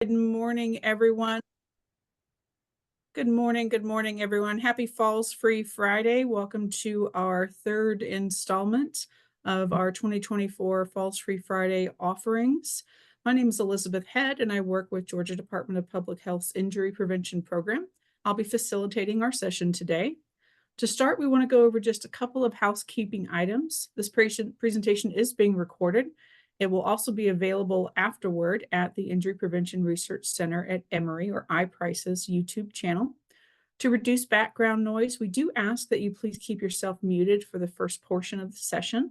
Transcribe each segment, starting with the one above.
Good morning, everyone. Good morning, everyone. Happy Falls Free Friday. Welcome to our third installment of our 2024 Falls Free Friday offerings. My name is Elizabeth Head, and I work with Georgia Department of Public Health's Injury Prevention Program. I'll be facilitating our session today. To start, we want to go over just a couple of housekeeping items. This presentation is being recorded. It will also be available afterward at the Injury Prevention Research Center at Emory or iPrice's YouTube channel. To reduce background noise, we do ask that you please keep yourself muted for the first portion of the session.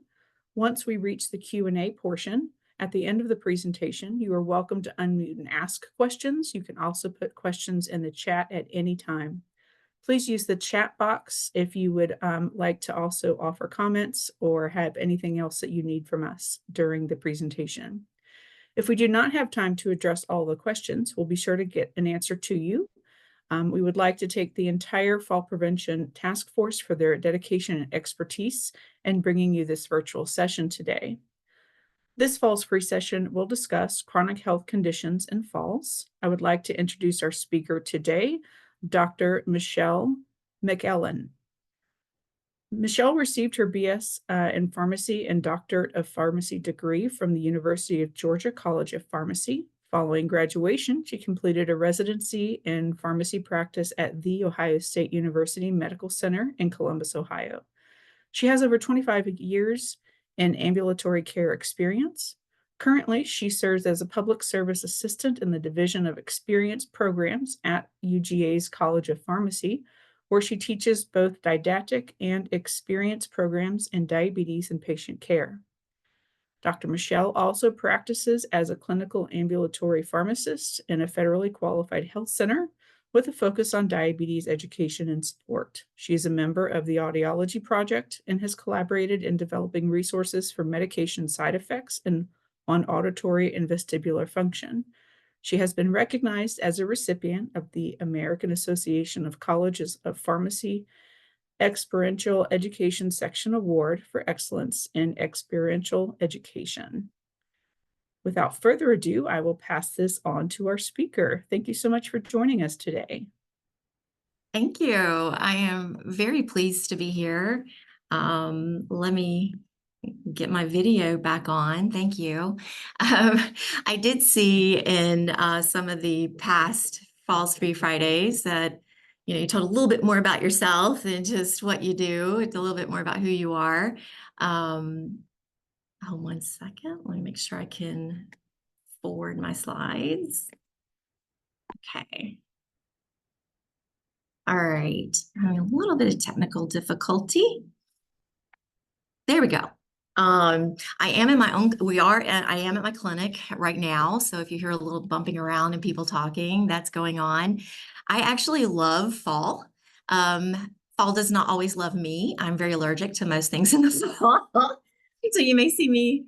Once we reach the Q&A portion, at the end of the presentation, you are welcome to unmute and ask questions. You can also put questions in the chat at any time. Please use the chat box if you would like to also offer comments or have anything else that you need from us during the presentation. If we do not have time to address all the questions, we'll be sure to get an answer to you. We would like to take the entire Fall Prevention Task Force for their dedication and expertise in bringing you this virtual session today. This Falls Free session will discuss chronic health conditions and falls. I would like to introduce our speaker today, Dr. Michelle McElhannon. Michelle received her BS in Pharmacy and Doctorate of Pharmacy degree from the University of Georgia College of Pharmacy. Following graduation, she completed a residency in pharmacy practice at The Ohio State University Medical Center in Columbus, Ohio. She has over 25 years in ambulatory care experience. Currently, she serves as a public service assistant in the Division of Experience Programs at UGA's College of Pharmacy, where she teaches both didactic and experience programs in diabetes and patient care. Dr. Michelle also practices as a clinical ambulatory pharmacist in a federally qualified health center with a focus on diabetes education and support. She is a member of the Audiology Project and has collaborated in developing resources for medication side effects and on auditory and vestibular function. She has been recognized as a recipient of the American Association of Colleges of Pharmacy Experiential Education Section Award for Excellence in Experiential Education. Without further ado, I will pass this on to our speaker. Thank you so much for joining us today. Thank you. I am very pleased to be here. Let me get my video back on. Thank you. I did see in some of the past Falls Free Fridays that you told a little bit more about yourself than just what you do. It's a little bit more about who you are. Oh, 1 second. Let me make sure I can forward my slides. Okay. All right, having a little bit of technical difficulty. There we go. I am in my own, I am at my clinic right now. So if you hear a little bumping around and people talking, that's going on. I actually love fall. Fall does not always love me. I'm very allergic to most things in the fall. So you may see me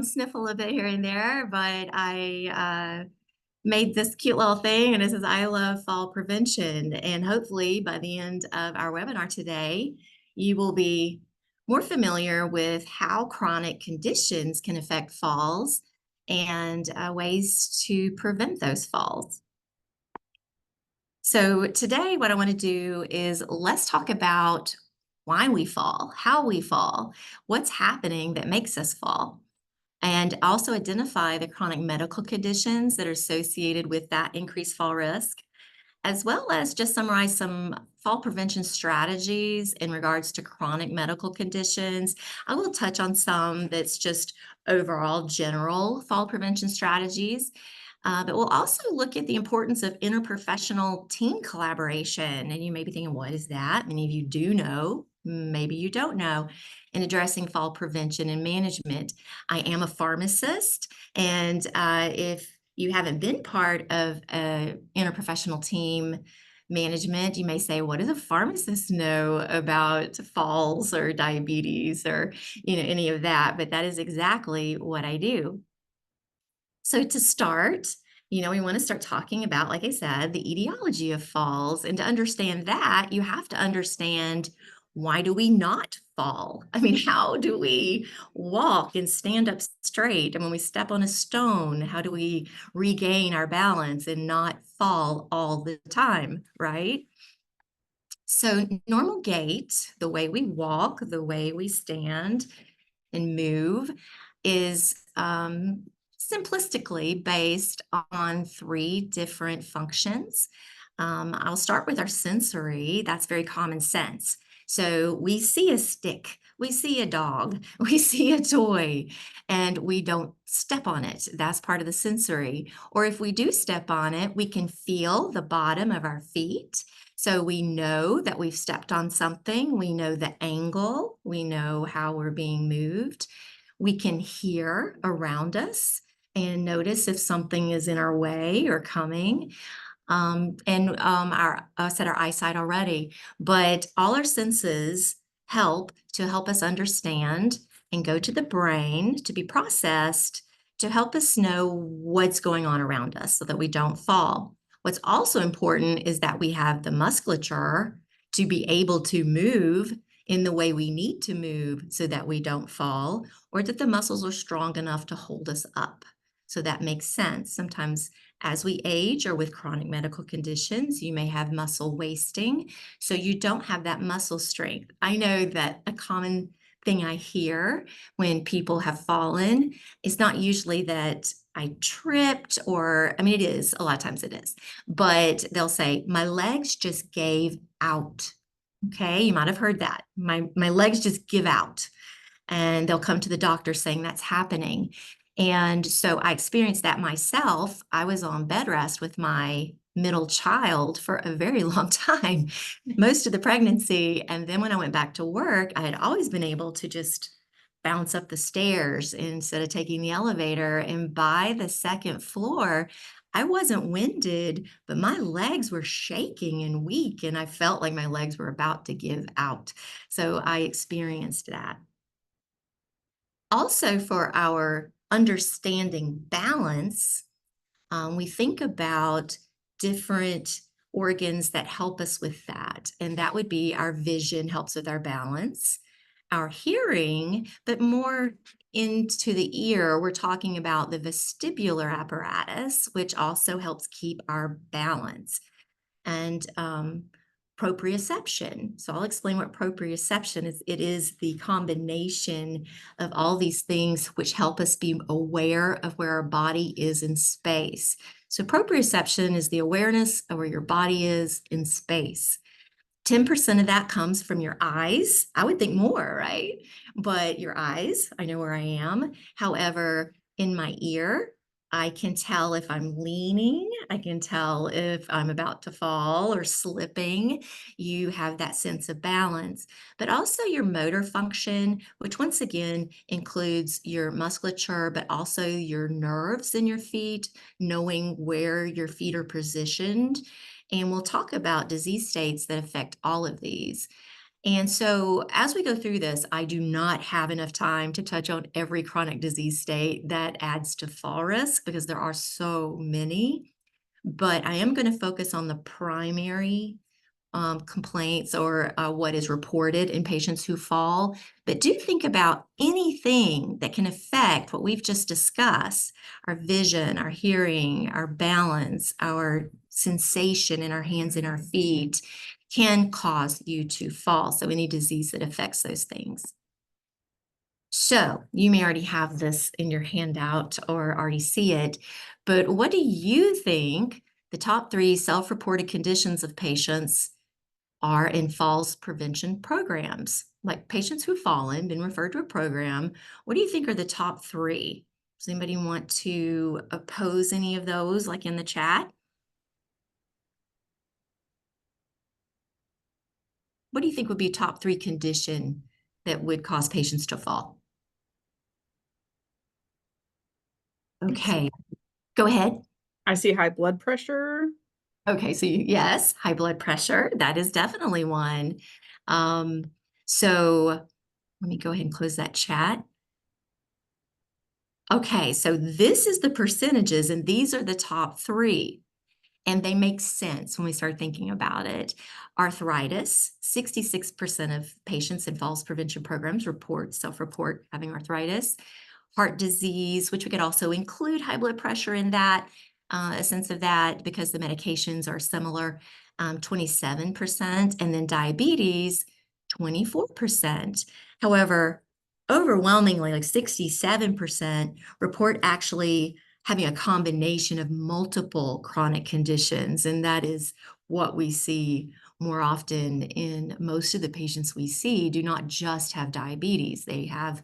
sniffle a bit here and there, but I made this cute little thing and it says, I love fall prevention. And hopefully by the end of our webinar today, you will be more familiar with how chronic conditions can affect falls and ways to prevent those falls. So today what I want to do is let's talk about why we fall, how we fall, what's happening that makes us fall, and also identify the chronic medical conditions that are associated with that increased fall risk, as well as just summarize some fall prevention strategies in regards to chronic medical conditions. I will touch on some that's just overall general fall prevention strategies, but we'll also look at the importance of interprofessional team collaboration. And you may be thinking, what is that? Many of you do know, maybe you don't know. In addressing fall prevention and management, I am a pharmacist, and if you haven't been part of an interprofessional team management, you may say, what do the pharmacists know about falls or diabetes or any of that? But that is exactly what I do. So to start, we want to start talking about, like I said, the etiology of falls. And to understand that, you have to understand why do we not fall? I mean, how do we walk and stand up straight? And when we step on a stone, how do we regain our balance and not fall all the time, right? So normal gait, the way we walk, the way we stand and move is simplistically based on three different functions. I'll start with our sensory. That's very common sense. So we see a stick, we see a dog, we see a toy, and we don't step on it. That's part of the sensory. Or if we do step on it, we can feel the bottom of our feet. So we know that we've stepped on something. We know the angle. We know how we're being moved. We can hear around us and notice if something is in our way or coming. I said our eyesight already, but all our senses help to help us understand and go to the brain to be processed to help us know what's going on around us so that we don't fall. What's also important is that we have the musculature to be able to move in the way we need to move so that we don't fall, or that the muscles are strong enough to hold us up. So that makes sense. Sometimes as we age or with chronic medical conditions, you may have muscle wasting, so you don't have that muscle strength. I know that a common thing I hear when people have fallen is not usually that I tripped, or I mean, it is, a lot of times it is, but they'll say, my legs just gave out. Okay, you might have heard that. My legs just give out. And they'll come to the doctor saying that's happening. And so I experienced that myself. I was on bed rest with my middle child for a very long time, most of the pregnancy. And then when I went back to work, I had always been able to just bounce up the stairs instead of taking the elevator. And by the second floor, I wasn't winded, but my legs were shaking and weak, and I felt like my legs were about to give out. So I experienced that. Also, for our understanding balance, we think about different organs that help us with that. And that would be our vision helps with our balance, our hearing, but more into the ear, we're talking about the vestibular apparatus, which also helps keep our balance. And proprioception. So I'll explain what proprioception is. It is the combination of all these things which help us be aware of where our body is in space. So proprioception is the awareness of where your body is in space. 10% of that comes from your eyes. I would think more, right? But your eyes, I know where I am. However, in my ear, I can tell if I'm leaning. I can tell if I'm about to fall or slipping. You have that sense of balance, but also your motor function, which once again includes your musculature, but also your nerves in your feet, knowing where your feet are positioned. And we'll talk about disease states that affect all of these. And so as we go through this, I do not have enough time to touch on every chronic disease state that adds to fall risk because there are so many. But I am going to focus on the primary complaints or what is reported in patients who fall. But do think about anything that can affect what we've just discussed: our vision, our hearing, our balance, our sensation in our hands and our feet can cause you to fall. So any disease that affects those things. So you may already have this in your handout or already see it, but what do you think the top three self-reported conditions of patients are in falls prevention programs? Like patients who've fallen, been referred to a program, what do you think are the top three? Does anybody want to oppose any of those, like in the chat? What do you think would be a top three condition that would cause patients to fall? Okay, go ahead. I see high blood pressure. Okay, so yes, high blood pressure, that is definitely one. So let me go ahead and close that chat. Okay, so this is the percentages, and these are the top three. and they make sense when we start thinking about it. Arthritis, 66% of patients in falls prevention programs self-report having arthritis. Heart disease, which we could also include high blood pressure in that, a sense of that because the medications are similar, 27%, and then diabetes, 24%. However, overwhelmingly, like 67% report actually having a combination of multiple chronic conditions, and that is what we see more often in most of the patients we see do not just have diabetes. They have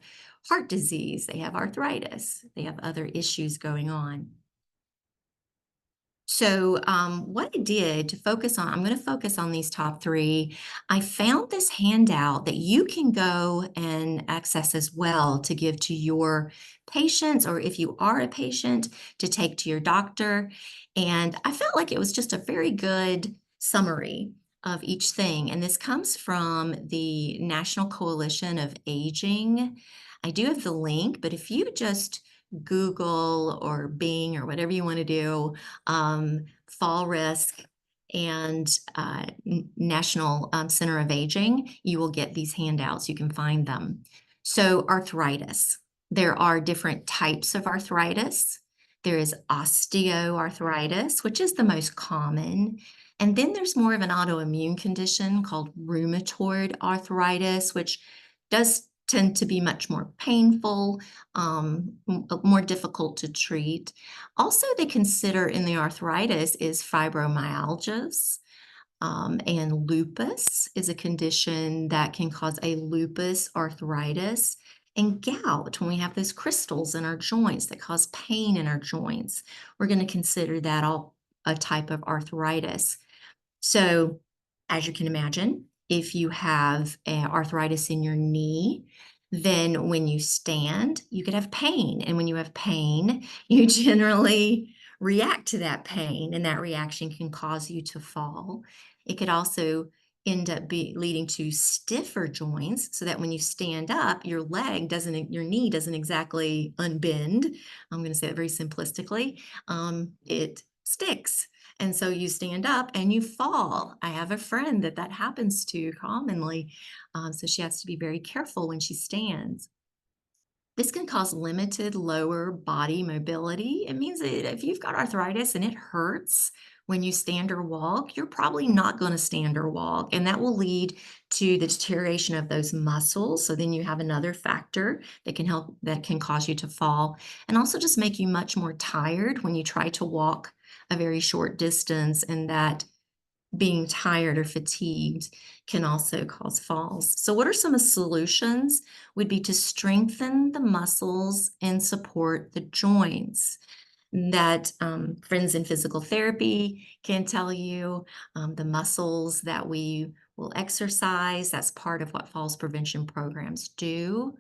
heart disease, they have arthritis, they have other issues going on. So, what I did to focus on, I'm going to focus on these top three. I found this handout that you can go and access as well to give to your patients, or if you are a patient, to take to your doctor. And I felt like it was just a very good summary of each thing. And this comes from the National Coalition of Aging. I do have the link, but if you just Google or Bing or whatever you want to do, fall risk and National Center of Aging, you will get these handouts. You can find them. So arthritis. There are different types of arthritis. There is osteoarthritis, which is the most common. And then there's more of an autoimmune condition called rheumatoid arthritis, which does tend to be much more painful, more difficult to treat. Also, they consider in the arthritis is fibromyalgias, and lupus is a condition that can cause a lupus arthritis. And gout, when we have those crystals in our joints that cause pain in our joints, we're going to consider that all a type of arthritis. So, as you can imagine, if you have arthritis in your knee, then when you stand, you could have pain. And when you have pain, you generally react to that pain, and that reaction can cause you to fall. It could also end up leading to stiffer joints, so that when you stand up, your knee doesn't exactly unbend. I'm going to say that very simplistically. It sticks. And so you stand up and you fall. I have a friend that happens to commonly. So she has to be very careful when she stands. This can cause limited lower body mobility. It means that if you've got arthritis and it hurts when you stand or walk, you're probably not going to stand or walk. And that will lead to the deterioration of those muscles. So then you have another factor that can cause you to fall, and also just make you much more tired when you try to walk a very short distance, and that being tired or fatigued can also cause falls. So what are some of the solutions? Would be to strengthen the muscles and support the joints. That friends in physical therapy can tell you, the muscles that we will exercise, that's part of what falls prevention programs do.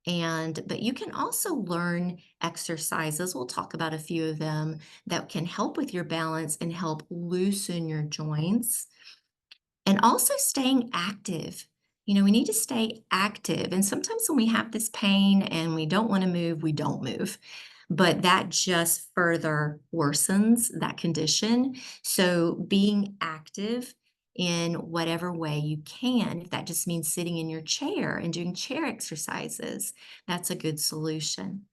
But you can also learn exercises. We'll talk about a few of them that can help with your balance and help loosen your joints. And also staying active. We need to stay active. And sometimes when we have this pain and we don't want to move, we don't move. But that just further worsens that condition. So being active in whatever way you can, if that just means sitting in your chair and doing chair exercises, that's a good solution.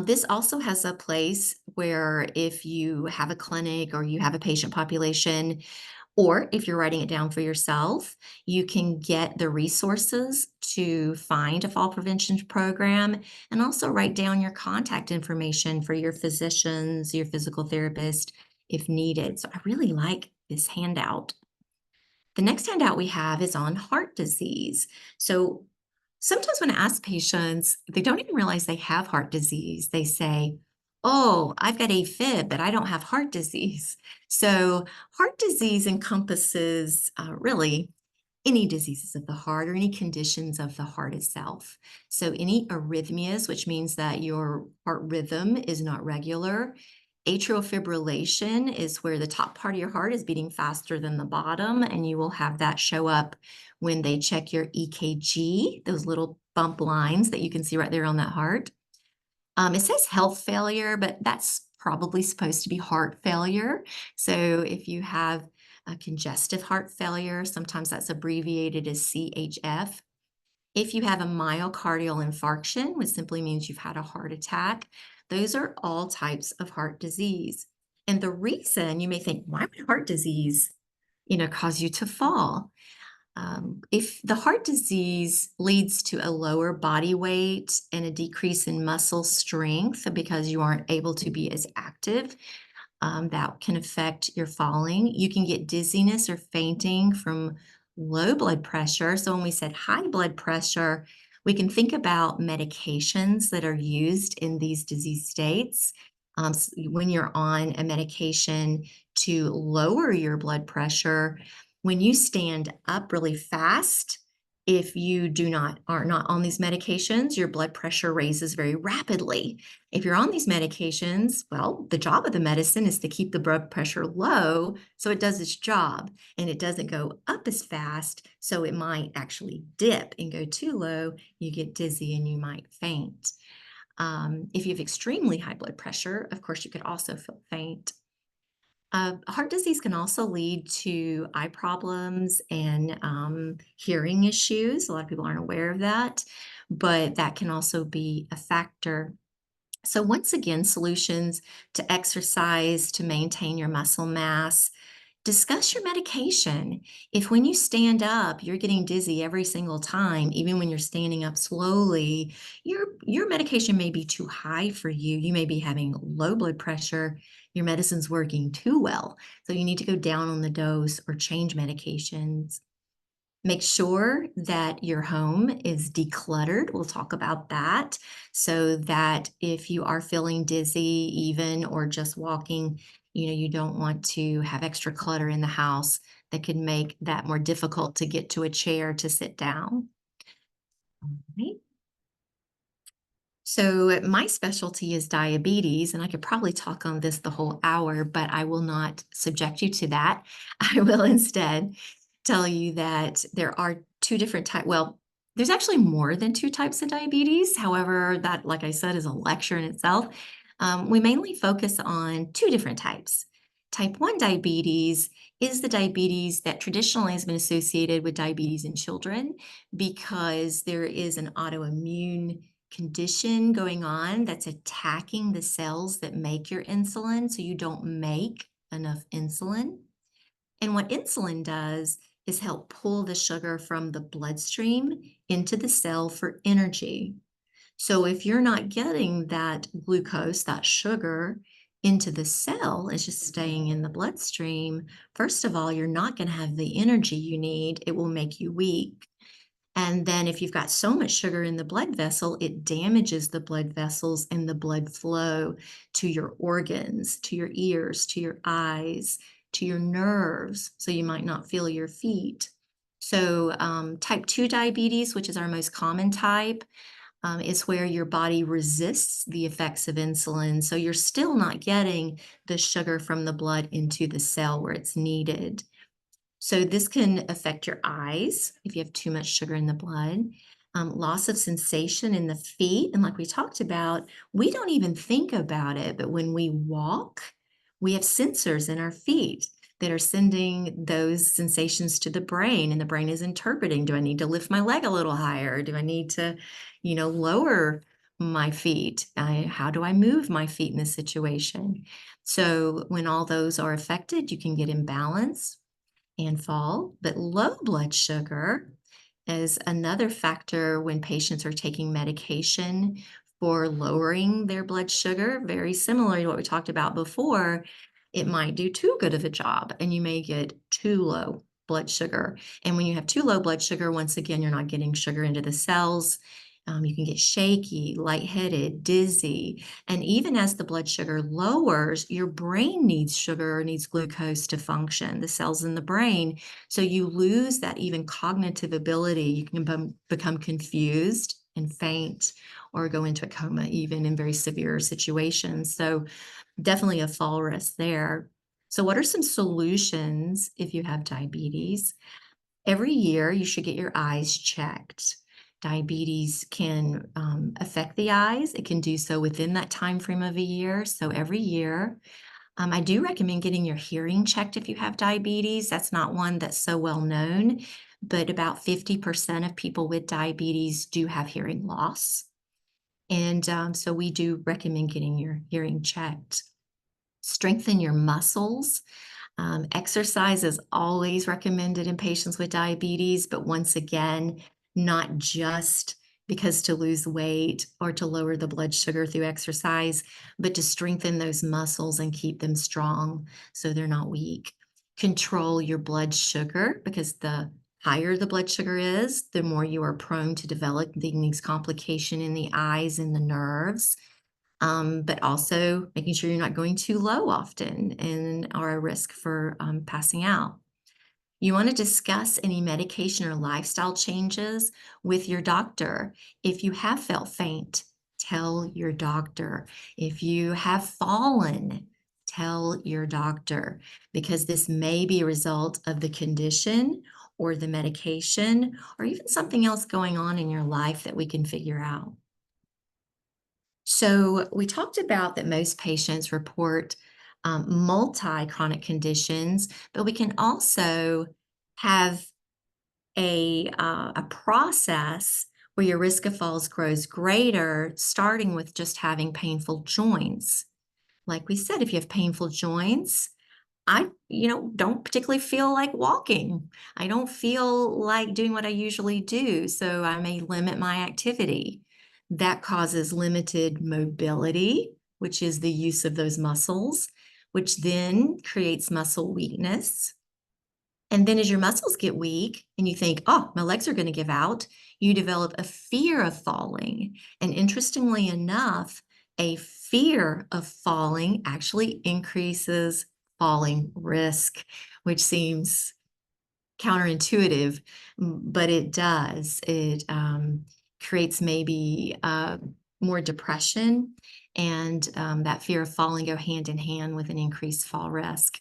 This also has a place where if you have a clinic or you have a patient population, or if you're writing it down for yourself, you can get the resources to find a fall prevention program, and also write down your contact information for your physicians, your physical therapist if needed. So I really like this handout. The next handout we have is on heart disease. So sometimes when I ask patients, they don't even realize they have heart disease. They say, "Oh, I've got AFib, but I don't have heart disease." So heart disease encompasses really any diseases of the heart or any conditions of the heart itself. So any arrhythmias, which means that your heart rhythm is not regular. Atrial fibrillation is where the top part of your heart is beating faster than the bottom, and you will have that show up when they check your EKG, those little bump lines that you can see right there on that heart. It says health failure, but that's probably supposed to be heart failure. So if you have a congestive heart failure, sometimes that's abbreviated as CHF. If you have a myocardial infarction, which simply means you've had a heart attack, those are all types of heart disease. And the reason you may think, why would heart disease, cause you to fall? If the heart disease leads to a lower body weight and a decrease in muscle strength because you aren't able to be as active, that can affect your falling. You can get dizziness or fainting from low blood pressure. So, when we said high blood pressure, we can think about medications that are used in these disease states. When you're on a medication to lower your blood pressure, when you stand up really fast, if you are not on these medications, your blood pressure raises very rapidly. If you're on these medications, well, the job of the medicine is to keep the blood pressure low so it does its job and it doesn't go up as fast. So it might actually dip and go too low. You get dizzy and you might faint. If you have extremely high blood pressure, of course, you could also feel faint. Heart disease can also lead to eye problems and hearing issues. A lot of people aren't aware of that, but that can also be a factor. So, once again, solutions to exercise to maintain your muscle mass. Discuss your medication. If when you stand up, you're getting dizzy every single time, even when you're standing up slowly, your medication may be too high for you. You may be having low blood pressure. Your medicine's working too well. So you need to go down on the dose or change medications. Make sure that your home is decluttered. We'll talk about that so that if you are feeling dizzy, even or just walking, you don't want to have extra clutter in the house that could make that more difficult to get to a chair to sit down. Right? So, my specialty is diabetes, and I could probably talk on this the whole hour, but I will not subject you to that. I will instead tell you that there are two different types. Well, there's actually more than two types of diabetes. However, that, like I said, is a lecture in itself. We mainly focus on two different types. Type 1 diabetes is the diabetes that traditionally has been associated with diabetes in children because there is an autoimmune condition going on that's attacking the cells that make your insulin, so you don't make enough insulin. And what insulin does is help pull the sugar from the bloodstream into the cell for energy. So if you're not getting that glucose, that sugar, into the cell, it's just staying in the bloodstream. First of all, you're not going to have the energy you need. It will make you weak. And then if you've got so much sugar in the blood vessel, it damages the blood vessels and the blood flow to your organs, to your ears, to your eyes, to your nerves. So you might not feel your feet. So type 2 diabetes, which is our most common type, is where your body resists the effects of insulin. So you're still not getting the sugar from the blood into the cell where it's needed. So this can affect your eyes if you have too much sugar in the blood, loss of sensation in the feet. And like we talked about, we don't even think about it, but when we walk, we have sensors in our feet that are sending those sensations to the brain, and the brain is interpreting, do I need to lift my leg a little higher? Do I need to, lower my feet? How do I move my feet in this situation? So when all those are affected, you can get imbalance and fall. But low blood sugar is another factor when patients are taking medication for lowering their blood sugar. Very similar to what we talked about before, it might do too good of a job and you may get too low blood sugar. And when you have too low blood sugar, once again, you're not getting sugar into the cells. You can get shaky, lightheaded, dizzy. And even as the blood sugar lowers, your brain needs sugar, needs glucose to function, the cells in the brain. So you lose that even cognitive ability. You can become confused and faint or go into a coma, even in very severe situations. So definitely a fall risk there. So, what are some solutions if you have diabetes? Every year, you should get your eyes checked Diabetes can affect the eyes. It can do so within that time frame of a year. So every year, I do recommend getting your hearing checked if you have diabetes. That's not one that's so well known, but about 50% of people with diabetes do have hearing loss. And so we do recommend getting your hearing checked. Strengthen your muscles. Exercise is always recommended in patients with diabetes, but once again, not just because to lose weight or to lower the blood sugar through exercise, but to strengthen those muscles and keep them strong so they're not weak. Control your blood sugar because the higher the blood sugar is, the more you are prone to developing these complications in the eyes and the nerves. But also making sure you're not going too low often and are a risk for passing out. You want to discuss any medication or lifestyle changes with your doctor. If you have felt faint, tell your doctor. If you have fallen, tell your doctor because this may be a result of the condition or the medication or even something else going on in your life that we can figure out. So we talked about that most patients report multi-chronic conditions, but we can also have a process where your risk of falls grows greater, starting with just having painful joints. Like we said, if you have painful joints, I don't particularly feel like walking. I don't feel like doing what I usually do, so I may limit my activity. That causes limited mobility, which is the use of those muscles, which then creates muscle weakness. And then as your muscles get weak and you think, oh, my legs are going to give out, you develop a fear of falling. And interestingly enough, a fear of falling actually increases falling risk, which seems counterintuitive, but it does. It creates maybe more depression, and that fear of falling go hand in hand with an increased fall risk.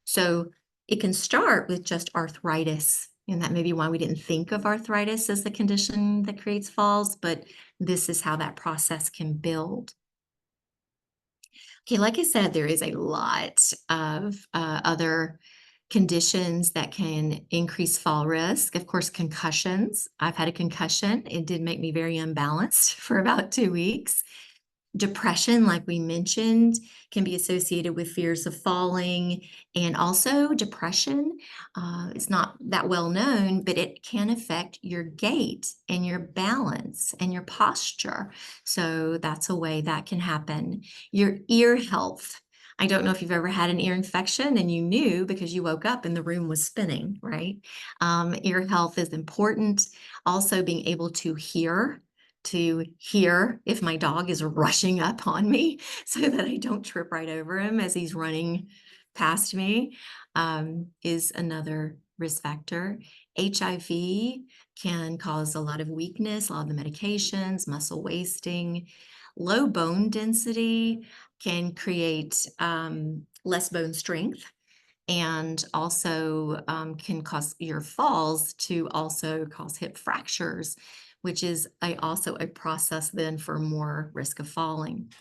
So it can start with just arthritis, and that may be why we didn't think of arthritis as the condition that creates falls, but this is how that process can build. Okay, like I said, there is a lot of other conditions that can increase fall risk. Of course, concussions. I've had a concussion. It did make me very unbalanced for about 2 weeks. Depression, like we mentioned, can be associated with fears of falling. And also, depression is not that well known, but it can affect your gait and your balance and your posture. So, that's a way that can happen. Your ear health. I don't know if you've ever had an ear infection and you knew because you woke up and the room was spinning, right? Ear health is important. Also, being able to hear if my dog is rushing up on me so that I don't trip right over him as he's running past me, is another risk factor. HIV can cause a lot of weakness, a lot of the medications, muscle wasting. Low bone density can create less bone strength and also can cause your falls to also cause hip fractures, which is also a process then for more risk of falling.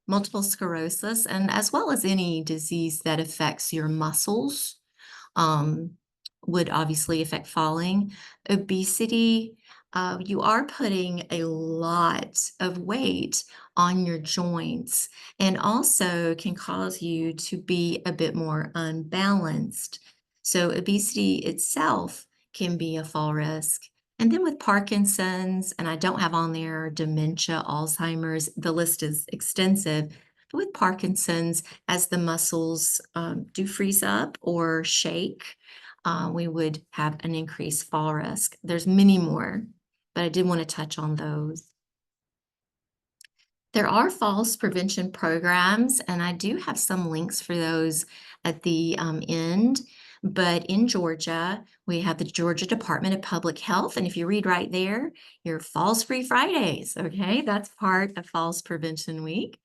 Multiple sclerosis, and as well as any disease that affects your muscles, um, would obviously affect falling. Obesity, you are putting a lot of weight on your joints and also can cause you to be a bit more unbalanced. So, obesity itself can be a fall risk. And then with Parkinson's, and I don't have on there dementia, Alzheimer's, the list is extensive. But with Parkinson's, as the muscles do freeze up or shake, we would have an increased fall risk. There's many more, but I did want to touch on those. There are falls prevention programs, and I do have some links for those at the end. But in Georgia, we have the Georgia Department of Public Health. And if you read right there, your Falls Free Fridays, okay? That's part of Falls Prevention Week.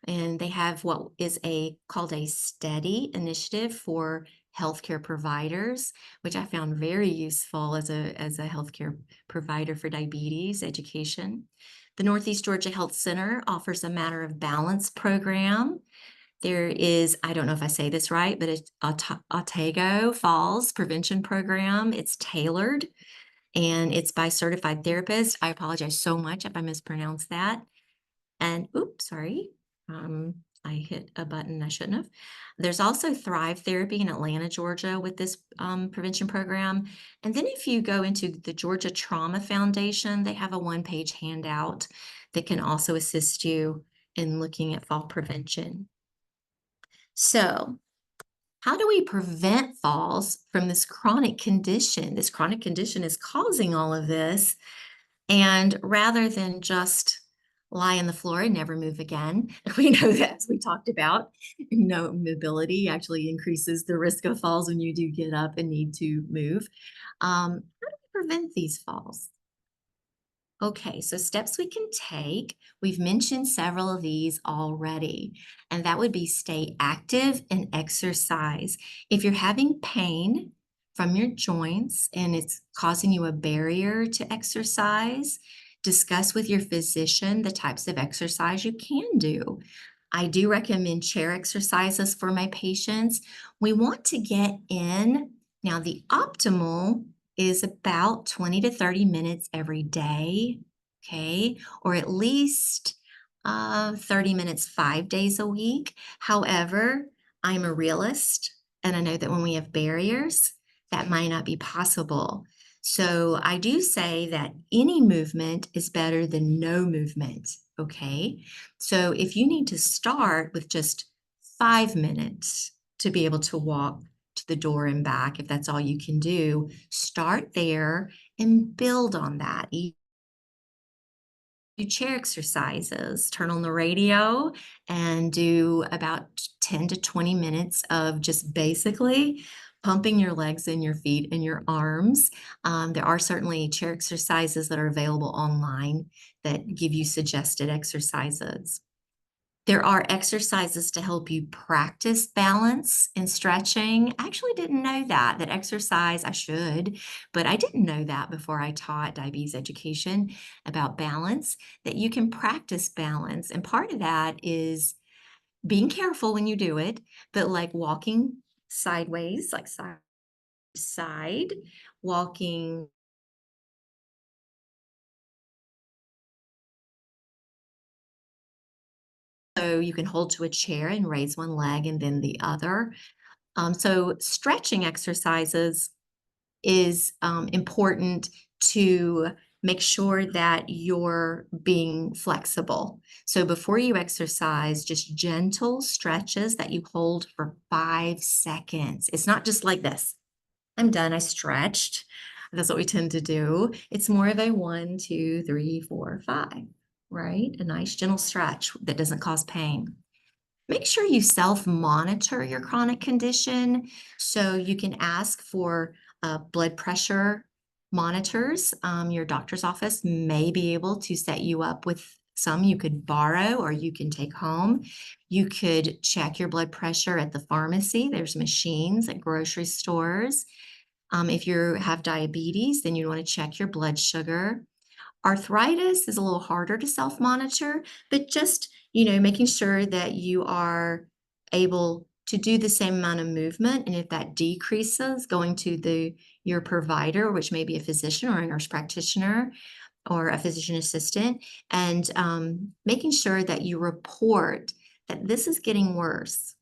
And they have what is called a STEADY initiative for healthcare providers, which I found very useful as a healthcare provider for diabetes education. The Northeast Georgia Health Center offers a Matter of Balance program. There is, I don't know if I say this right, but it's Otago Falls Prevention Program. It's tailored and it's by certified therapists. I apologize so much if I mispronounce that. And oops, sorry. I hit a button I shouldn't have. There's also Thrive Therapy in Atlanta, Georgia, with this prevention program. And then if you go into the Georgia Trauma Foundation, they have a one-page handout that can also assist you in looking at fall prevention. So, how do we prevent falls from this chronic condition? This chronic condition is causing all of this. And rather than just lie on the floor and never move again, we know that, as we talked about, no mobility actually increases the risk of falls when you do get up and need to move. How do we prevent these falls? Okay, so steps we can take. We've mentioned several of these already, and that would be stay active and exercise. If you're having pain from your joints and it's causing you a barrier to exercise, discuss with your physician the types of exercise you can do. I do recommend chair exercises for my patients. We want to get in. Now, the optimal is about 20 to 30 minutes every day, okay? Or at least 30 minutes 5 days a week. However, I'm a realist and I know that when we have barriers, that might not be possible. So I do say that any movement is better than no movement, okay? So if you need to start with just 5 minutes to be able to walk to the door and back, if that's all you can do, start there and build on that. Do chair exercises, turn on the radio and do about 10 to 20 minutes of just basically pumping your legs and your feet and your arms. There are certainly chair exercises that are available online that give you suggested exercises. There are exercises to help you practice balance and stretching. I actually didn't know that exercise, I should, but I didn't know that before I taught diabetes education about balance, that you can practice balance. And part of that is being careful when you do it, but like walking sideways, like side to side, walking. So you can hold to a chair and raise one leg and then the other. So stretching exercises is important to make sure that you're being flexible. So before you exercise, just gentle stretches that you hold for 5 seconds. It's not just like this. I'm done. I stretched. That's what we tend to do. It's more of a 1, 2, 3, 4, 5, right? A nice gentle stretch that doesn't cause pain. Make sure you self-monitor your chronic condition. So you can ask for blood pressure monitors. Your doctor's office may be able to set you up with some you could borrow or you can take home. You could check your blood pressure at the pharmacy. There's machines at grocery stores. If you have diabetes, then you want to check your blood sugar. Arthritis is a little harder to self-monitor, but just, making sure that you are able to do the same amount of movement. And if that decreases, going to your provider, which may be a physician or a nurse practitioner or a physician assistant, and making sure that you report that this is getting worse.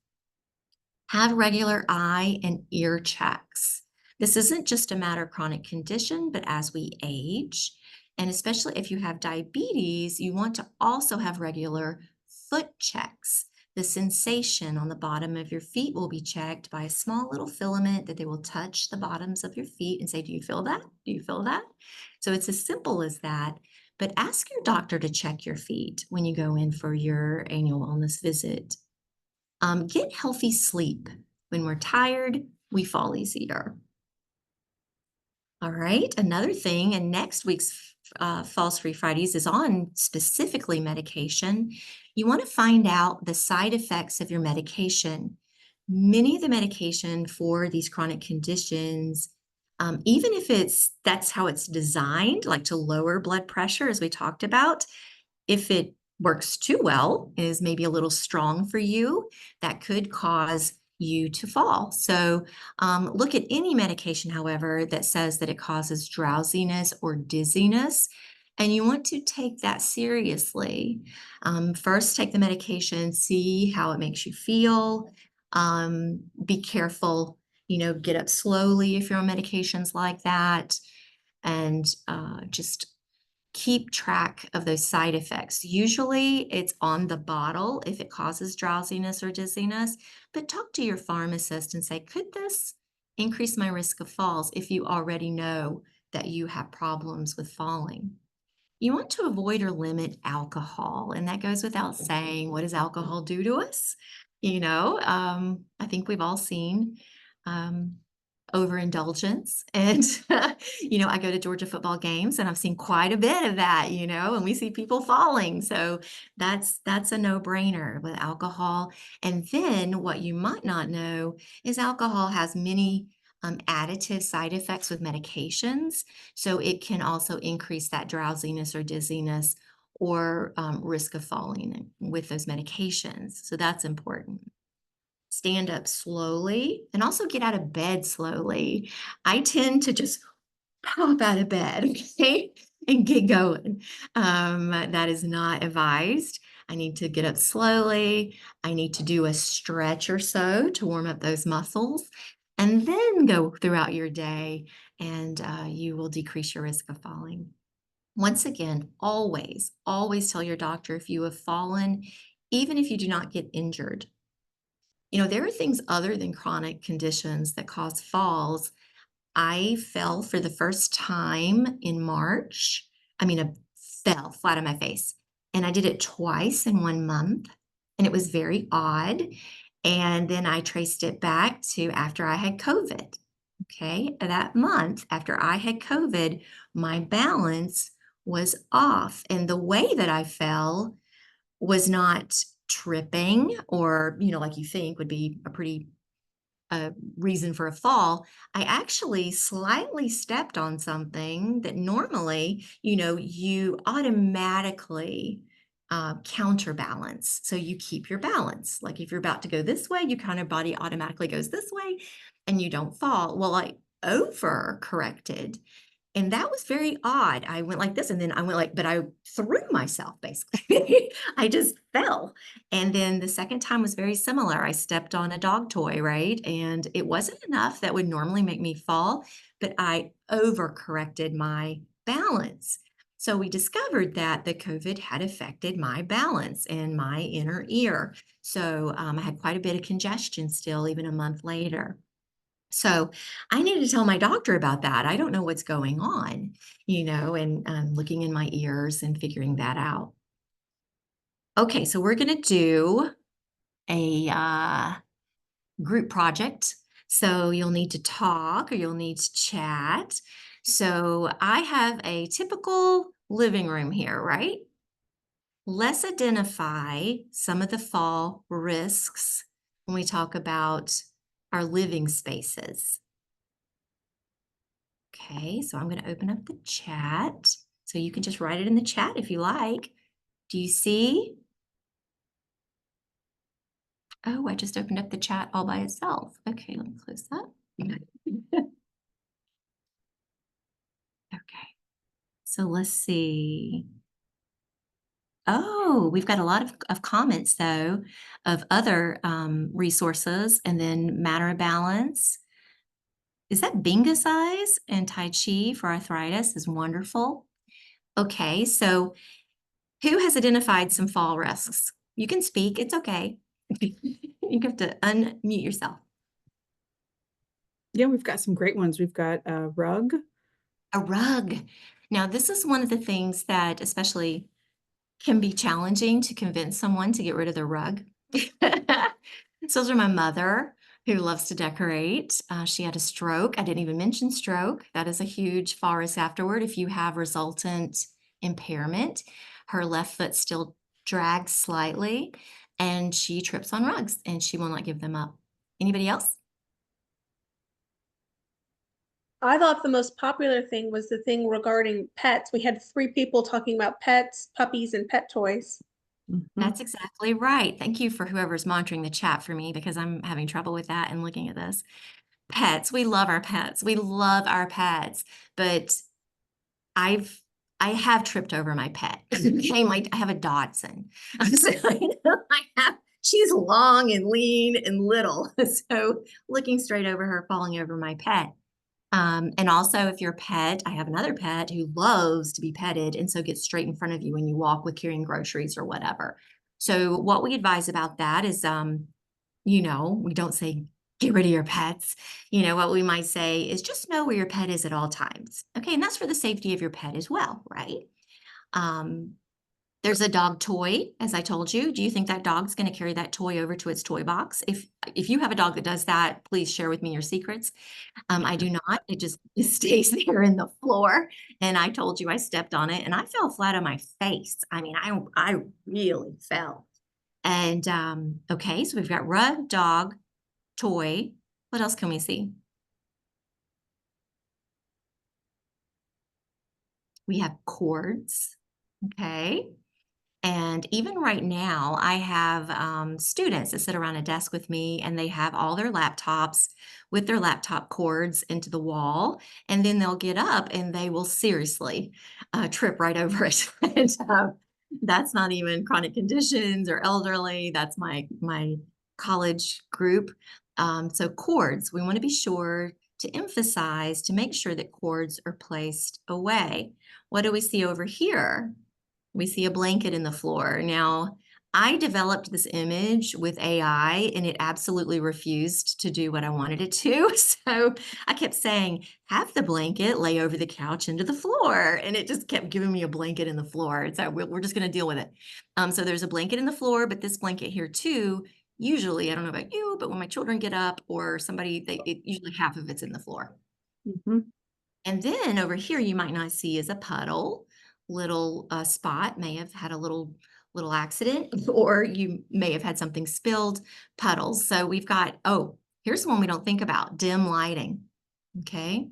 Have regular eye and ear checks. This isn't just a matter of chronic condition, but as we age, and especially if you have diabetes, you want to also have regular foot checks. The sensation on the bottom of your feet will be checked by a small little filament that they will touch the bottoms of your feet and say, do you feel that? Do you feel that? So it's as simple as that. But ask your doctor to check your feet when you go in for your annual wellness visit. Get healthy sleep. When we're tired, we fall easier. All right, another thing, and next week's Falls Free Fridays is on specifically medication. You want to find out the side effects of your medication. Many of the medication for these chronic conditions, even if that's how it's designed, like to lower blood pressure, as we talked about, if it works too well, is maybe a little strong for you, that could cause you to fall. So look at any medication, however, that says that it causes drowsiness or dizziness, and you want to take that seriously. First, take the medication, see how it makes you feel. Be careful, get up slowly if you're on medications like that, and just keep track of those side effects. Usually it's on the bottle if it causes drowsiness or dizziness, but talk to your pharmacist and say, could this increase my risk of falls if you already know that you have problems with falling? You want to avoid or limit alcohol, and that goes without saying. What does alcohol do to us? I think we've all seen um, overindulgence. And, I go to Georgia football games and I've seen quite a bit of that, and we see people falling. So that's a no-brainer with alcohol. And then what you might not know is alcohol has many additive side effects with medications. So it can also increase that drowsiness or dizziness or risk of falling with those medications. So that's important. Stand up slowly and also get out of bed slowly. I tend to just pop out of bed, okay, and get going. That is not advised. I need to get up slowly. I need to do a stretch or so to warm up those muscles, and then go throughout your day, and you will decrease your risk of falling. Once again, always, always tell your doctor if you have fallen, even if you do not get injured. There are things other than chronic conditions that cause falls. I fell for the first time in March. I fell flat on my face, and I did it twice in 1 month, and it was very odd. And then I traced it back to after I had COVID. Okay, that month after I had COVID, my balance was off, and the way that I fell was not tripping or, like you think would be a pretty reason for a fall. I actually slightly stepped on something that normally, you automatically counterbalance. So you keep your balance. Like if you're about to go this way, your kind of body automatically goes this way and you don't fall. Well, I over corrected, and that was very odd. I went like this, and then I went like, but I threw myself basically. I just fell. And then the second time was very similar. I stepped on a dog toy, right? And it wasn't enough that would normally make me fall, but I overcorrected my balance. So we discovered that the COVID had affected my balance and my inner ear. So I had quite a bit of congestion still, even a month later. So I needed to tell my doctor about that. I don't know what's going on, and looking in my ears and figuring that out. Okay, so we're going to do a group project. So you'll need to talk or you'll need to chat. So I have a typical living room here, right? Let's identify some of the fall risks when we talk about our living spaces. Okay, so I'm going to open up the chat. So you can just write it in the chat if you like. Do you see? Oh, I just opened up the chat all by itself. Okay, let me close that. Okay, so let's see. Oh, we've got a lot of comments though of other resources, and then matter of balance. Is that Binga size? And Tai Chi for arthritis is wonderful. Okay, so who has identified some fall risks? You can speak, it's okay. You have to unmute yourself. Yeah, we've got some great ones. We've got a rug. A rug. Now, this is one of the things that especially can be challenging to convince someone to get rid of their rug. So those are my mother, who loves to decorate. She had a stroke. I didn't even mention stroke. That is a huge fall risk afterward if you have resultant impairment. Her left foot still drags slightly, and she trips on rugs, and she will not give them up. Anybody else? I thought the most popular thing was the thing regarding pets. We had three people talking about pets, puppies, and pet toys. Mhm. That's exactly right. Thank you for whoever's monitoring the chat for me because I'm having trouble with that and looking at this. Pets, we love our pets. We love our pets, but I've I have tripped over my pet. Okay, I have a Dachshund. So she's long and lean and little. So looking straight over her, falling over my pet. And also if your pet, I have another pet who loves to be petted and so gets straight in front of you when you walk with carrying groceries or whatever. So what we advise about that is we don't say get rid of your pets. What we might say is just know where your pet is at all times. Okay, and that's for the safety of your pet as well, right? Um, there's a dog toy, as I told you. Do you think that dog's going to carry that toy over to its toy box? If you have a dog that does that, please share with me your secrets. I do not. It stays there in the floor. And I told you I stepped on it and I fell flat on my face. I mean, I really fell. And okay, so we've got rug, dog, toy. What else can we see? We have cords. Okay. And even right now, I have students that sit around a desk with me and they have all their laptops with their laptop cords into the wall. And then they'll get up and they will seriously trip right over it. And that's not even chronic conditions or elderly. That's my college group. So cords, we want to be sure to emphasize to make sure that cords are placed away. What do we see over here? We see a blanket in the floor. Now, I developed this image with AI and it absolutely refused to do what I wanted it to. So I kept saying, have the blanket lay over the couch into the floor. And it just kept giving me a blanket in the floor. So we're just going to deal with it. So there's a blanket in the floor, but this blanket here too, usually, I don't know about you, but when my children get up or somebody, usually half of it's in the floor. Mhm. And then over here, you might not see is a puddle, little spot, may have had a little accident, or you may have had something spilled, puddles. So we've got, oh, here's one we don't think about, dim lighting. Okay.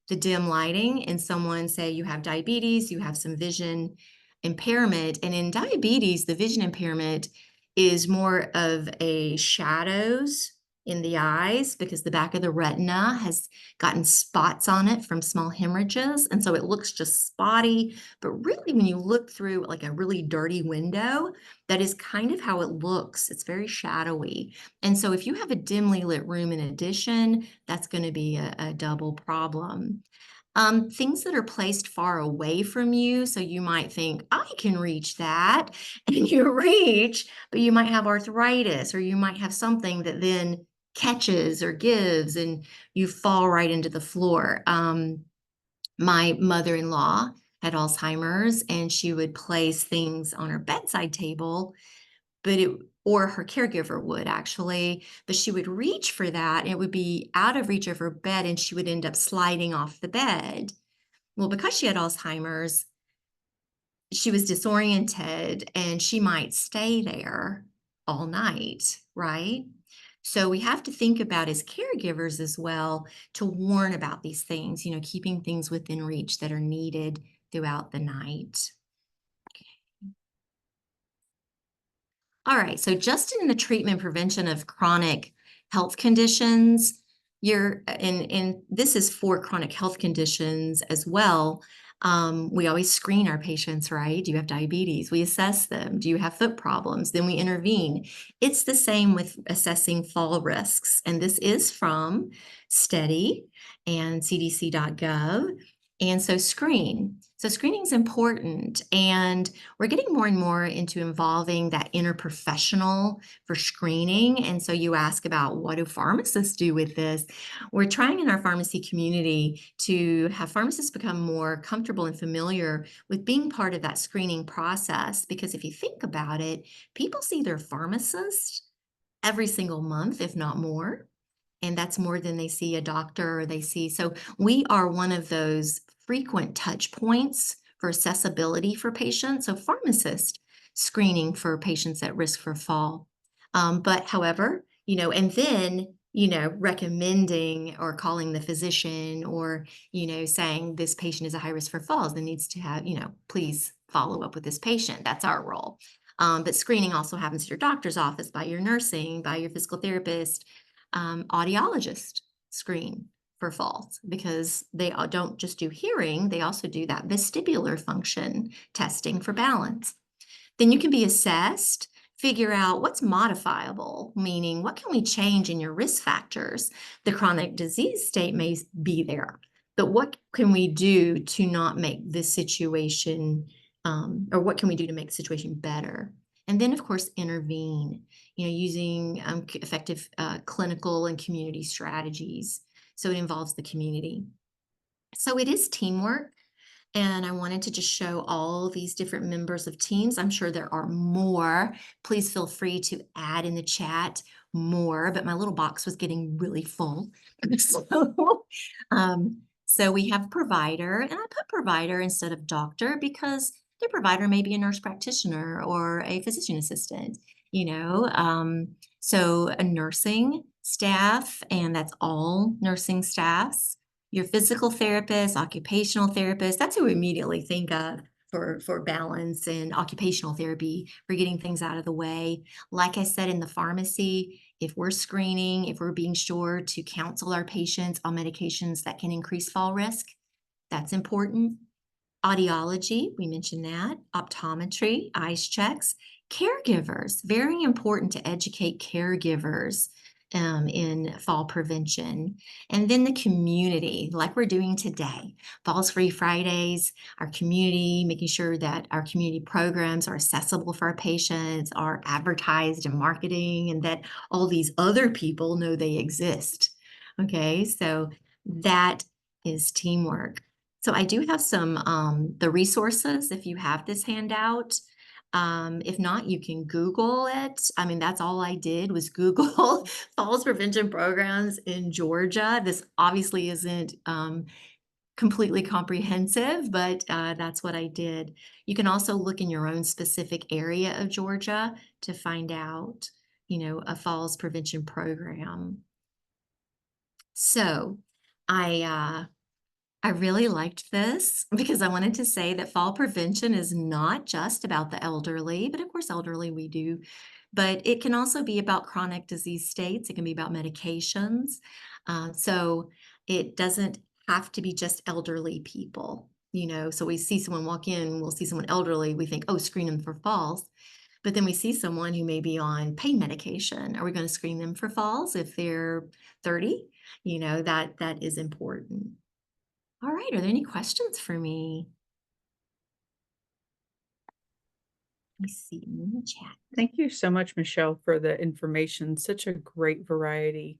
The dim lighting in someone, say you have diabetes, you have some vision impairment. And in diabetes, the vision impairment is more of a shadows in the eyes because the back of the retina has gotten spots on it from small hemorrhages. And so it looks just spotty. But really, when you look through like a really dirty window, that is kind of how it looks. It's very shadowy. And so if you have a dimly lit room in addition, that's going to be a double problem. Things that are placed far away from you. So you might think, I can reach that. And you reach, but you might have arthritis or you might have something that then catches or gives and you fall right into the floor. My mother-in-law had Alzheimer's and she would place things on her bedside table, or her caregiver would actually, but she would reach for that and it would be out of reach of her bed and she would end up sliding off the bed. Well, because she had Alzheimer's, she was disoriented and she might stay there all night, right? So we have to think about as caregivers as well to warn about these things, keeping things within reach that are needed throughout the night. All right, so just in the treatment prevention of chronic health conditions, and this is for chronic health conditions as well. We always screen our patients, right? Do you have diabetes? We assess them. Do you have foot problems? Then we intervene. It's the same with assessing fall risks. And this is from STEADY and cdc.gov. And so screen. So screening is important. And we're getting more and more into involving that interprofessional for screening. And so you ask about what do pharmacists do with this? We're trying in our pharmacy community to have pharmacists become more comfortable and familiar with being part of that screening process. Because if you think about it, people see their pharmacist every single month, if not more. And that's more than they see a doctor or they see. So we are one of those frequent touch points for accessibility for patients. So pharmacist screening for patients at risk for fall. But however, and then recommending or calling the physician or, saying this patient is a high risk for falls, then needs to have, please follow up with this patient. That's our role. But screening also happens at your doctor's office, by your nursing, by your physical therapist, audiologist screen for falls, because they don't just do hearing, they also do that vestibular function testing for balance. Then you can be assessed, figure out what's modifiable, meaning what can we change in your risk factors. The chronic disease state may be there, but what can we do to not make this situation, or what can we do to make the situation better? And then, of course, intervene, using effective clinical and community strategies. So it involves the community. So it is teamwork. And I wanted to just show all these different members of teams. I'm sure there are more. Please feel free to add in the chat more, but my little box was getting really full. So we have provider, and I put provider instead of doctor because the provider may be a nurse practitioner or a physician assistant, so a nursing staff, and that's all nursing staffs. Your physical therapist, occupational therapist, that's who we immediately think of for balance, and occupational therapy for getting things out of the way. Like I said, in the pharmacy, if we're screening, if we're being sure to counsel our patients on medications that can increase fall risk, that's important. Audiology, we mentioned that. Optometry, eyes checks. Caregivers, very important to educate caregivers in fall prevention. And then the community, like we're doing today, Falls Free Fridays, our community, making sure that our community programs are accessible for our patients, are advertised and marketing, and that all these other people know they exist. Okay, so that is teamwork. So I do have some the resources if you have this handout. If not, you can Google it. I mean, that's all I did was Google falls prevention programs in Georgia. This obviously isn't completely comprehensive, but that's what I did. You can also look in your own specific area of Georgia to find out, a falls prevention program. So I really liked this because I wanted to say that fall prevention is not just about the elderly, but of course, elderly we do, but it can also be about chronic disease states. It can be about medications. So it doesn't have to be just elderly people, so we see someone walk in, we'll see someone elderly, we think, oh, screen them for falls. But then we see someone who may be on pain medication. Are we going to screen them for falls if they're 30? That is important. All right, are there any questions for me? Let me see in the chat. Thank you so much, Michelle, for the information. Such a great variety,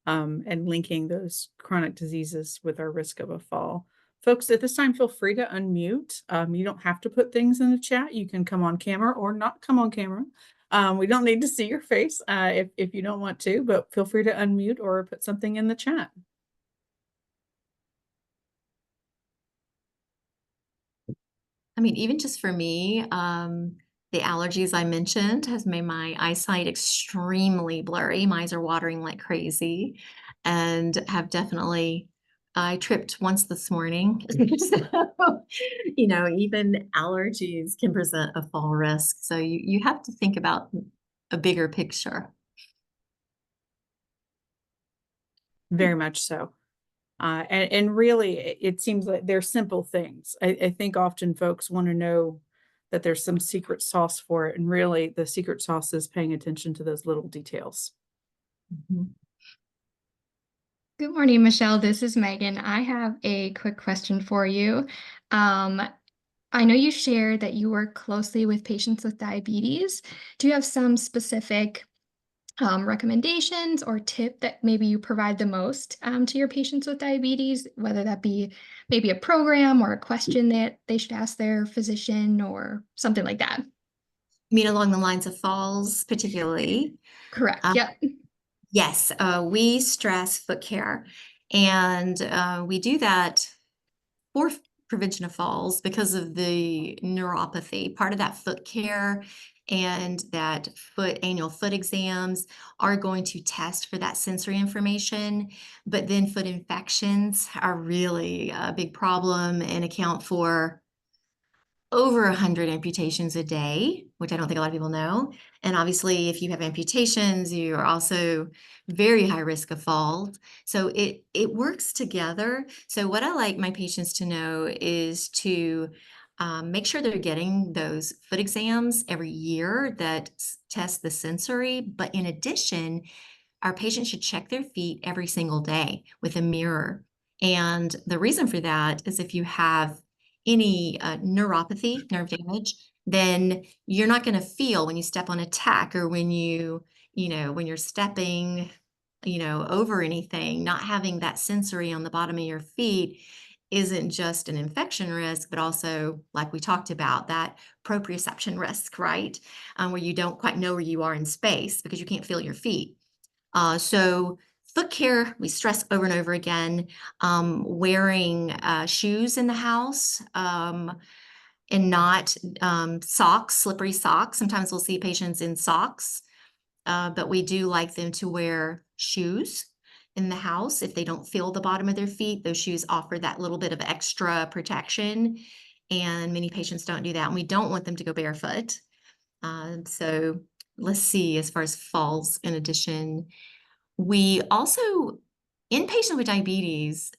and linking those chronic diseases with our risk of a fall. Folks, at this time, feel free to unmute. You don't have to put things in the chat. You can come on camera or not come on camera. We don't need to see your face if you don't want to, but feel free to unmute or put something in the chat. I mean, even just for me, the allergies I mentioned has made my eyesight extremely blurry. My eyes are watering like crazy, and have definitely, I tripped once this morning. So, even allergies can present a fall risk. So you have to think about a bigger picture. Very much so. And really, it seems like they're simple things. I think often folks want to know that there's some secret sauce for it. And really, the secret sauce is paying attention to those little details. Mhm. Good morning, Michelle. This is Megan. I have a quick question for you. I know you shared that you work closely with patients with diabetes. Do you have some specific recommendations or tip that maybe you provide the most to your patients with diabetes, whether that be maybe a program or a question that they should ask their physician or something like that? You mean along the lines of falls, particularly? Correct. Um, Yep. Yes, we stress foot care, and we do that for prevention of falls because of the neuropathy. Part of that foot care and that annual foot exams are going to test for that sensory information. But then foot infections are really a big problem and account for over 100 amputations a day, which I don't think a lot of people know. And obviously, if you have amputations, you are also very high risk of falls. So it works together. So what I like my patients to know is to make sure they're getting those foot exams every year that test the sensory. But in addition, our patients should check their feet every single day with a mirror. And the reason for that is if you have any neuropathy, nerve damage, then you're not going to feel when you step on a tack or when when you're stepping, over anything, not having that sensory on the bottom of your feet isn't just an infection risk, but also, like we talked about, that proprioception risk, right? Where you don't quite know where you are in space because you can't feel your feet. So foot care, we stress over and over again, wearing shoes in the house and not socks, slippery socks. Sometimes we'll see patients in socks, but we do like them to wear shoes in the house. If they don't feel the bottom of their feet, those shoes offer that little bit of extra protection. And many patients don't do that. And we don't want them to go barefoot. So let's see, as far as falls, in addition, we also, in patients with diabetes,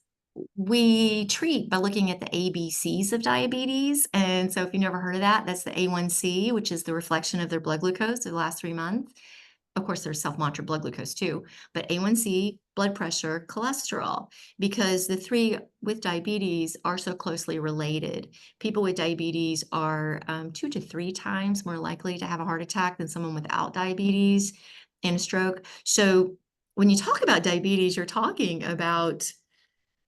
we treat by looking at the ABCs of diabetes. And so if you've never heard of that, that's the A1C, which is the reflection of their blood glucose over the last 3 months. Of course, there's self-monitored blood glucose too, but A1C, blood pressure, cholesterol, because the three with diabetes are so closely related. People with diabetes are 2 to 3 times more likely to have a heart attack than someone without diabetes and stroke. So when you talk about diabetes, you're talking about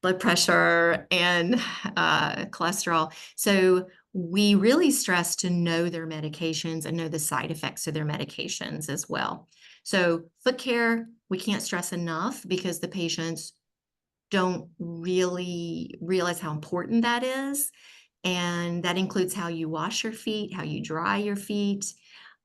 blood pressure and cholesterol. So we really stress to know their medications and know the side effects of their medications as well. So foot care, we can't stress enough because the patients don't really realize how important that is. And that includes how you wash your feet, how you dry your feet,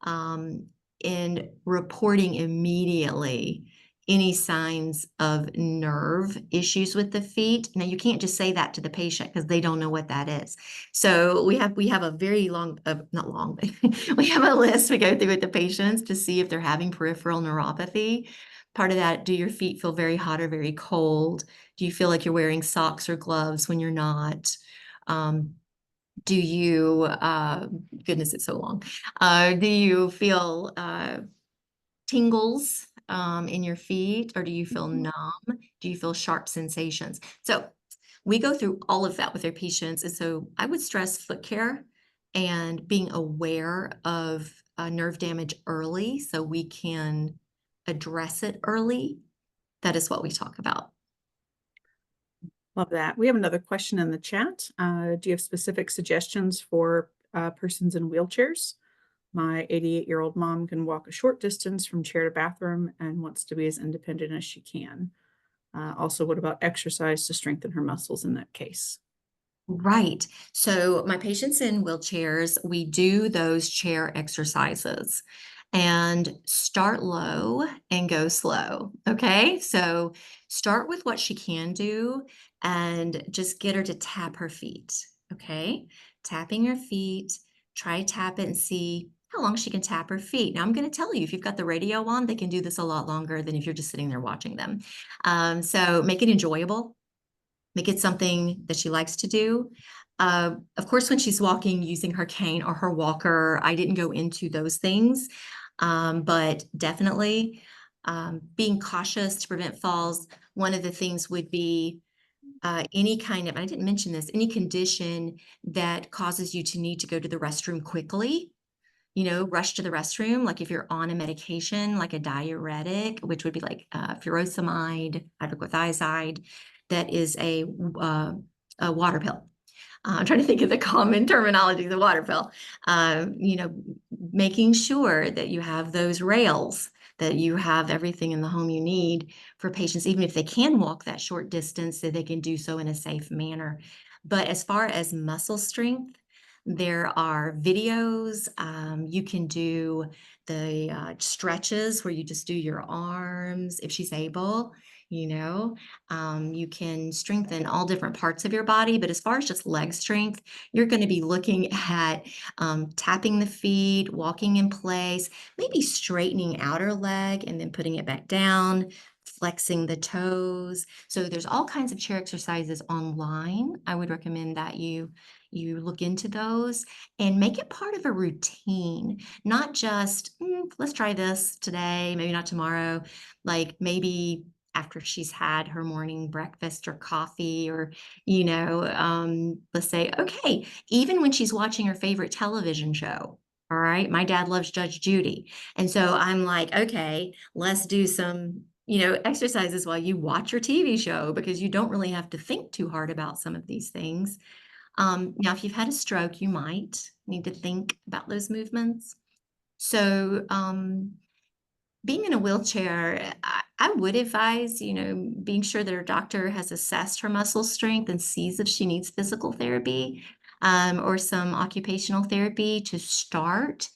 and reporting immediately any signs of nerve issues with the feet. Now, you can't just say that to the patient because they don't know what that is. So we have a very long, not long, but we have a list we go through with the patients to see if they're having peripheral neuropathy. Part of that, do your feet feel very hot or very cold? Do you feel like you're wearing socks or gloves when you're not? Do you, goodness, it's so long. Do you feel tingles in your feet, or do you feel numb? Do you feel sharp sensations? So we go through all of that with our patients. And so I would stress foot care and being aware of nerve damage early so we can address it early. That is what we talk about. Love that. We have another question in the chat. Do you have specific suggestions for persons in wheelchairs? My 88-year-old mom can walk a short distance from chair to bathroom and wants to be as independent as she can. Also, what about exercise to strengthen her muscles in that case? Right. So my patients in wheelchairs, we do those chair exercises and start low and go slow. Okay. So start with what she can do and just get her to tap her feet. Okay. Tapping her feet, try tap it and see how long she can tap her feet. Now I'm going to tell you, if you've got the radio on, they can do this a lot longer than if you're just sitting there watching them. So make it enjoyable. Make it something that she likes to do. Of course, when she's walking using her cane or her walker, I didn't go into those things, but definitely being cautious to prevent falls. One of the things would be any kind of, I didn't mention this, any condition that causes you to need to go to the restroom quickly. Rush to the restroom, like if you're on a medication, like a diuretic, which would be like furosemide, hydrochlorothiazide, that is a water pill. I'm trying to think of the common terminology, the water pill. Making sure that you have those rails, that you have everything in the home you need for patients, even if they can walk that short distance, that they can do so in a safe manner. But as far as muscle strength, There are videos. You can do the stretches where you just do your arms if she's able, you know. You can strengthen all different parts of your body, but as far as just leg strength, you're going to be looking at tapping the feet, walking in place, maybe straightening outer leg and then putting it back down, flexing the toes. So there's all kinds of chair exercises online. I would recommend that you look into those and make it part of a routine, not just let's try this today, maybe not tomorrow, like maybe after she's had her morning breakfast or coffee, or let's say, okay, even when she's watching her favorite television show. All right, my dad loves Judge Judy, and so I'm like, okay, let's do some exercises while you watch your TV show, because you don't really have to think too hard about some of these things. Now, if you've had a stroke, you might need to think about those movements. So, being in a wheelchair, I would advise, being sure that her doctor has assessed her muscle strength and sees if she needs physical therapy, or some occupational therapy to start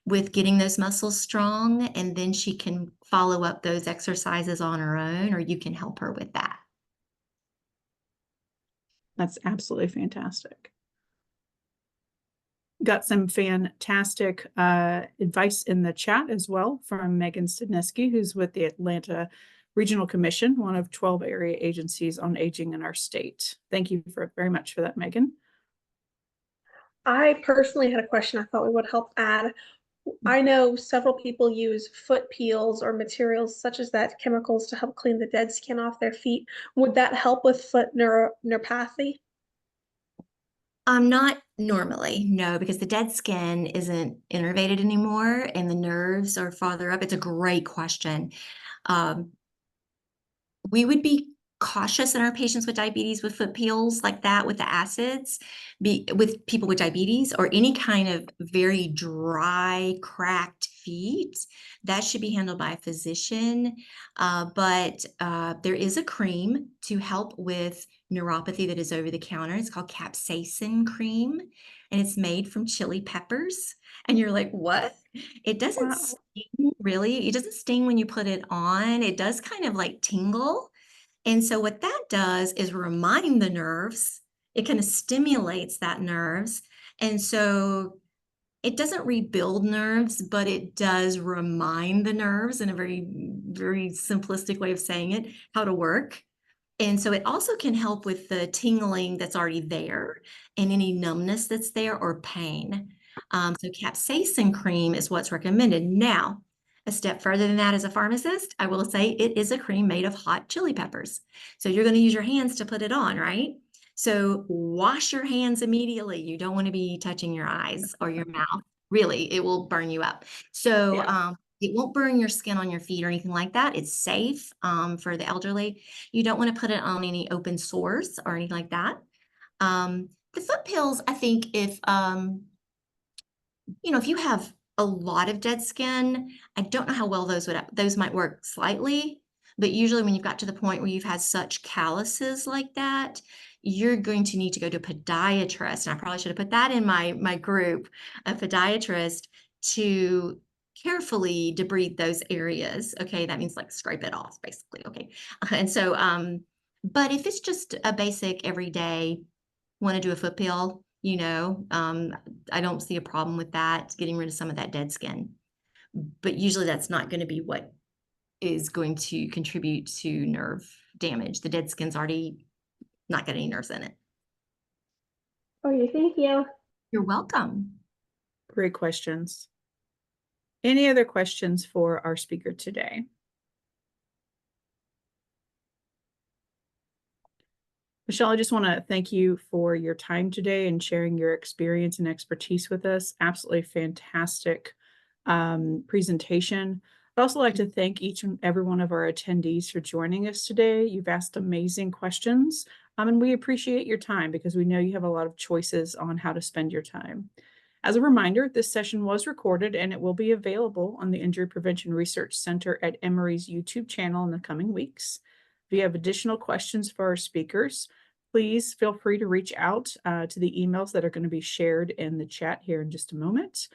with getting those muscles strong, and then she can follow up those exercises on her own, or you can help her with that. That's absolutely fantastic. Got some fantastic advice in the chat as well from Megan Stadneski, who's with the Atlanta Regional Commission, one of 12 area agencies on aging in our state. Thank you very much for that, Megan. I personally had a question I thought we would help add. I know several people use foot peels or materials such as that, chemicals to help clean the dead skin off their feet. Would that help with foot neuropathy? Not normally, no, because the dead skin isn't innervated anymore and the nerves are farther up. It's a great question. We would be cautious in our patients with diabetes with foot peels like that, with the acids, with people with diabetes or any kind of very dry, cracked feet. That should be handled by a physician. But there is a cream to help with neuropathy that is over the counter. It's called capsaicin cream, and it's made from chili peppers. And you're like, what? It doesn't Wow. sting, really. It doesn't sting when you put it on. It does kind of like tingle. And so what that does is remind the nerves. It kind of stimulates that nerves. And so it doesn't rebuild nerves, but it does remind the nerves, in a very, very simplistic way of saying it, how to work. And so it also can help with the tingling that's already there and any numbness that's there or pain. So capsaicin cream is what's recommended. Now, a step further than that, as a pharmacist, I will say it is a cream made of hot chili peppers. So you're going to use your hands to put it on, right? So wash your hands immediately. You don't want to be touching your eyes or your mouth. Really, it will burn you up. So it won't burn your skin on your feet or anything like that. It's safe for the elderly. You don't want to put it on any open sores or anything like that. The foot pills, I think if if you have a lot of dead skin, I don't know how well those might work slightly, but usually when you've got to the point where you've had such calluses like that, you're going to need to go to a podiatrist. And I probably should have put that in my group, a podiatrist, to carefully debride those areas. Okay, that means like scrape it off, basically. Okay. And so, but if it's just a basic everyday, want to do a foot peel, I don't see a problem with that, getting rid of some of that dead skin. But usually that's not going to be what is going to contribute to nerve damage. The dead skin's already not got any nerves in it. Okay, thank you. You're welcome. Great questions. Any other questions for our speaker today? Michelle, I just want to thank you for your time today and sharing your experience and expertise with us. Absolutely fantastic presentation. I'd also like to thank each and every one of our attendees for joining us today. You've asked amazing questions, and we appreciate your time because we know you have a lot of choices on how to spend your time. As a reminder, this session was recorded and it will be available on the Injury Prevention Research Center at Emory's YouTube channel in the coming weeks. If you have additional questions for our speakers, please feel free to reach out to the emails that are going to be shared in the chat here in just a moment.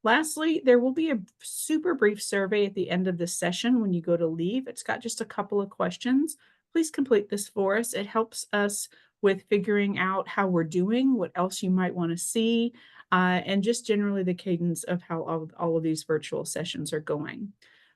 Lastly, there will be a super brief survey at the end of this session when you go to leave. It's got just a couple of questions. Please complete this for us. It helps us with figuring out how we're doing, what else you might want to see, and just generally the cadence of how all of these virtual sessions are going.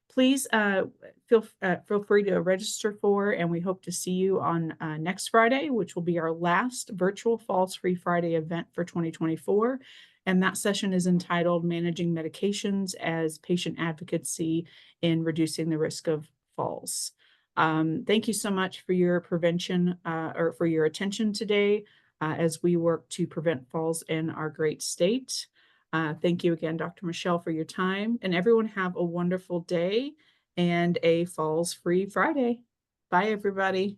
Please feel free to register for, and we hope to see you on next Friday, which will be our last virtual Falls Free Friday event for 2024. And that session is entitled Managing Medications as Patient Advocacy in Reducing the Risk of Falls. Thank you so much for your prevention or for your attention today as we work to prevent falls in our great state. Thank you again, Dr. Michelle, for your time, and everyone have a wonderful day and a Falls Free Friday. Bye, everybody.